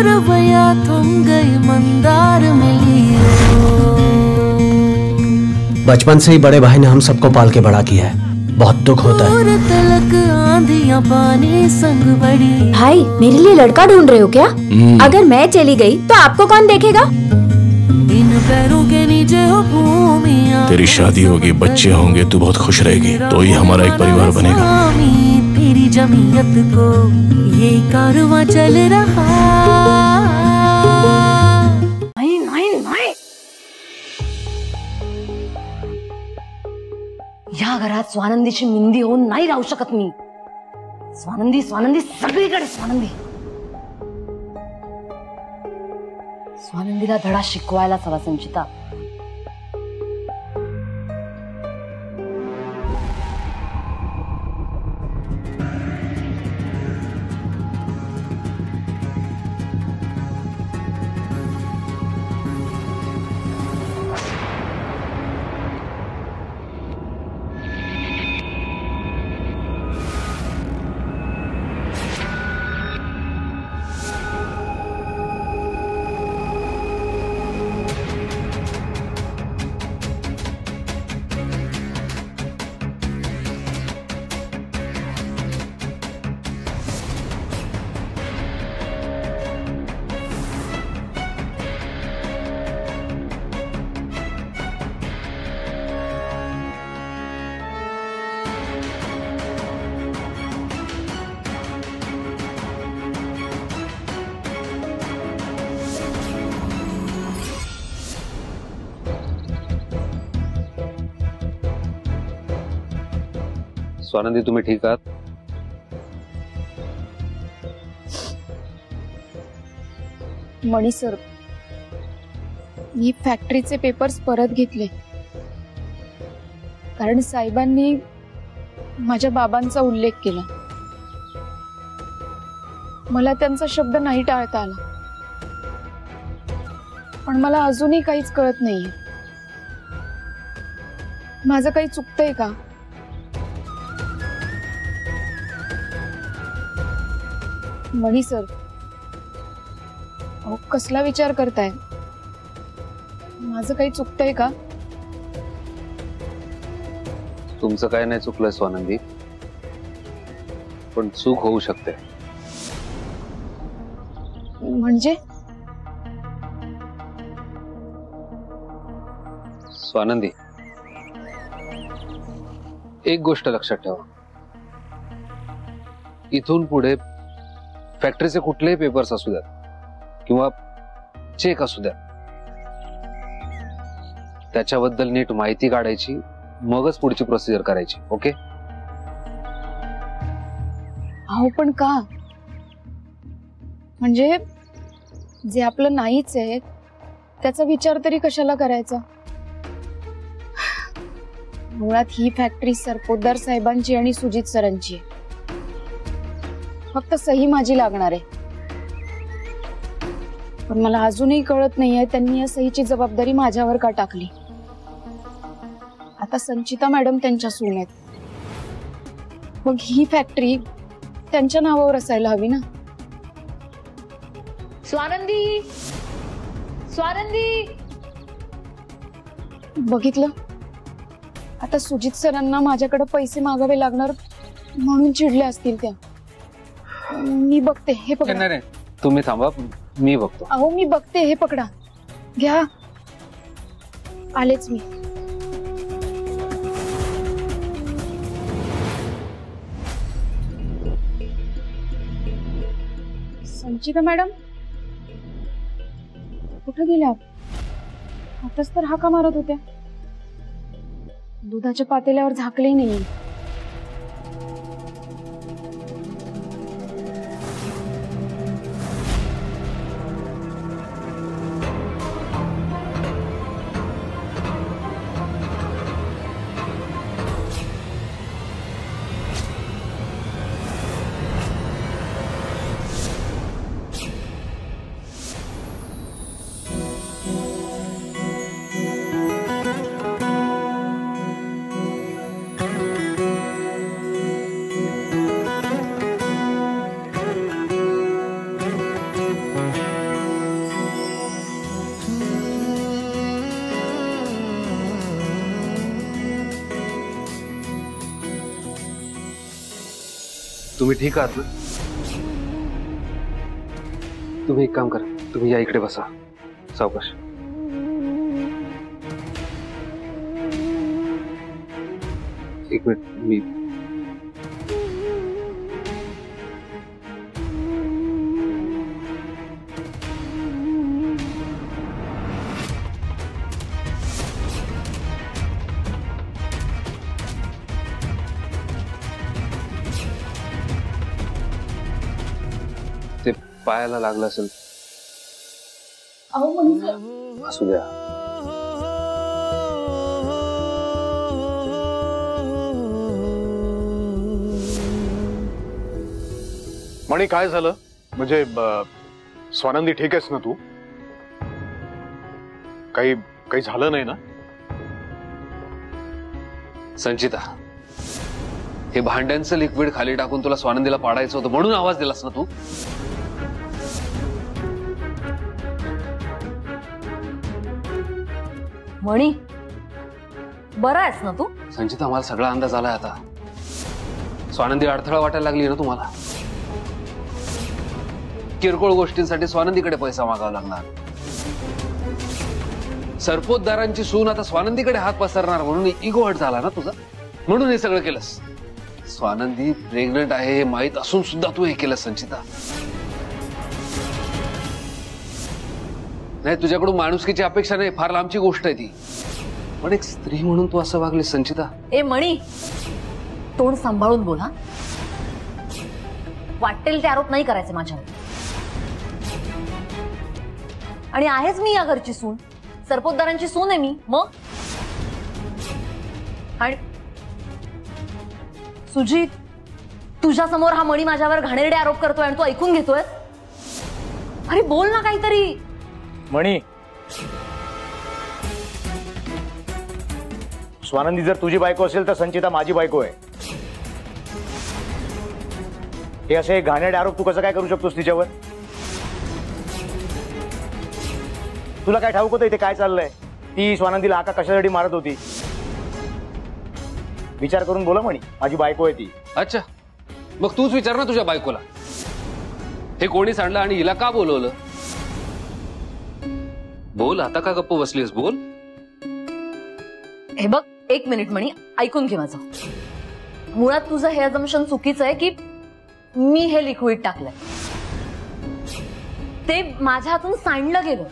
रवैया थम गई मंदार मिली। बचपन से ही बड़े भाई ने हम सबको पाल के बड़ा किया है, बहुत दुख होता है। तलक आंधियां पानी संग बड़ी। भाई मेरे लिए लड़का ढूंढ रहे हो क्या? अगर मैं चली गई तो आपको कौन देखेगा? इन पैरों के नीचे हो भूमिया। तेरी शादी होगी, बच्चे होंगे, तू बहुत खुश रहेगी, तो ही हमारा एक परिवार बनेगा। तेरी जमीयत को ये कारवां चल रहा। नहीं नहीं नहीं, या घरात स्वानंदीची मिंदी होऊन नाही राहू शकत मी। स्वानंदी स्वानंदी सगळीकडे स्वानंदी। स्वानंदीला धडा शिकवायलाच हवा संचिता। स्वानंदी, तुम्ही ठीक आहात? मणी सर, मी फॅक्टरीचे पेपर्स परत घेतले, कारण साहेबांनी माझ्या बाबांचा उल्लेख केला। मला त्यांचा शब्द नाही टाळता आला, पण मला अजूनही काहीच कळत नाहीये। माझं काही चुकतंय का? मणी सर, अहो कसला विचार करताय? माझं काही चुकतंय का? तुमचं काय नाही चुकलं स्वानंदी, पण चूक होऊ शकते। म्हणजे? स्वानंदी, एक गोष्ट लक्षात ठेवा, इथून पुढे फॅक्टरीचे कुठलेही पेपर्स असू द्यात किंवा चेक असू द्यात, त्याच्याबद्दल नीट माहिती काढायची, मगच पुढची प्रोसिजर करायची। ओके? अहो पण का? म्हणजे जे आपलं नाहीच आहे त्याचा विचार तरी कशाला करायचा? मुळात ही फॅक्टरी सरपोतदार साहेबांची आणि सुजित सरांची आहे, फक्त सही माझी लागणार आहे। पण मला अजूनही कळत नाहीये त्यांनी या सहीची जबाबदारी माझ्यावर का टाकली। आता संचिता मॅडम त्यांच्या सून आहेत, मग ही फॅक्टरी त्यांच्या नावावर असायला हवी ना। स्वानंदी स्वानंदी, बघितलं, आता सुजित सरांना माझ्याकडे पैसे मागावे लागणार म्हणून चिडले असतील त्या। मी बघते, हे पकडा। नाही, तुम्ही थांबा, मी बघतो। अहो मी बघते, हे पकडा, घ्या, आलेच मी। संचिता मॅडम कुठे गेल्या? आताच तर हाका मारत होत्या, दुधाच्या पातेल्यावर झाकले नाही। तुम्ही ठीक आहात ना? तुम्ही एक काम करा, तुम्ही या इकडे बसा सावकाश. एक मिनिट, मी ते पायाला लागलं असेल. अहो मनी सर, असू द्या. मणी काय झालं? म्हणजे स्वानंदी ठीक आहेस ना तू? काही काही झालं नाही ना? संचिता, हे भांड्यांचं लिक्विड खाली टाकून तुला स्वानंदीला पाडायचं होतं म्हणून आवाज दिलास ना तू? मणी, बरा आहेस ना तू? संचिता, मला सगळा अंदाज आलाय आता. स्वानंदी अडथळा वाटायला लागली ना तुम्हाला. किरकोळ गोष्टींसाठी स्वानंदीकडे पैसा मागावा लागणार. सरपोतदारांची सून आता स्वानंदीकडे हात पसरणार म्हणून इगो हट झाला ना तुझा, म्हणून हे सगळं केलंस. स्वानंदी प्रेग्नंट आहे हे माहित असून सुद्धा तू हे केलंस संचिता. नाही, तुझ्याकडून माणुसकीची अपेक्षा नाही, फार लांबची गोष्ट आहे ती, पण एक स्त्री म्हणून तू असं वागलीस संचिता. ए मणी, तोंड सांभाळून बोला. वाटेल ते आरोप नाही करायचे माझ्यावर. आणि आहेच मी या घरची सून, सरपोतदारांची सून आहे मी. मग आणि सुजित, तुझ्या समोर हा मणी माझ्यावर घाणेरडे आरोप करतोय आणि तू ऐकून घेतोय. अरे बोल ना काहीतरी. मणी, स्वानंदी जर तुझी बायको असेल तर संचिता माझी बायको आहे. हे असे घाणेरडे आरोप तू कसं काय करू शकतोस तिच्यावर? तुला काय ठाऊक होतं इथे काय चाललंय? ती स्वानंदीला हाका कशासाठी मारत होती? विचार करून बोला मणी, माझी बायको आहे ती. अच्छा, मग तूच विचार ना तुझ्या बायकोला, हे कोणी सांडलं आणि हिला का बोलवलं? बोल, आता का गप्प बसलीस? बोल. हे बघ, एक मिनिट मणी, ऐकून घे माझं. मुळात तुझं हे अझम्पशन चुकीचं आहे की मी हे लिक्विड टाकलंय. ते माझ्या हातून सांडलं गेलं.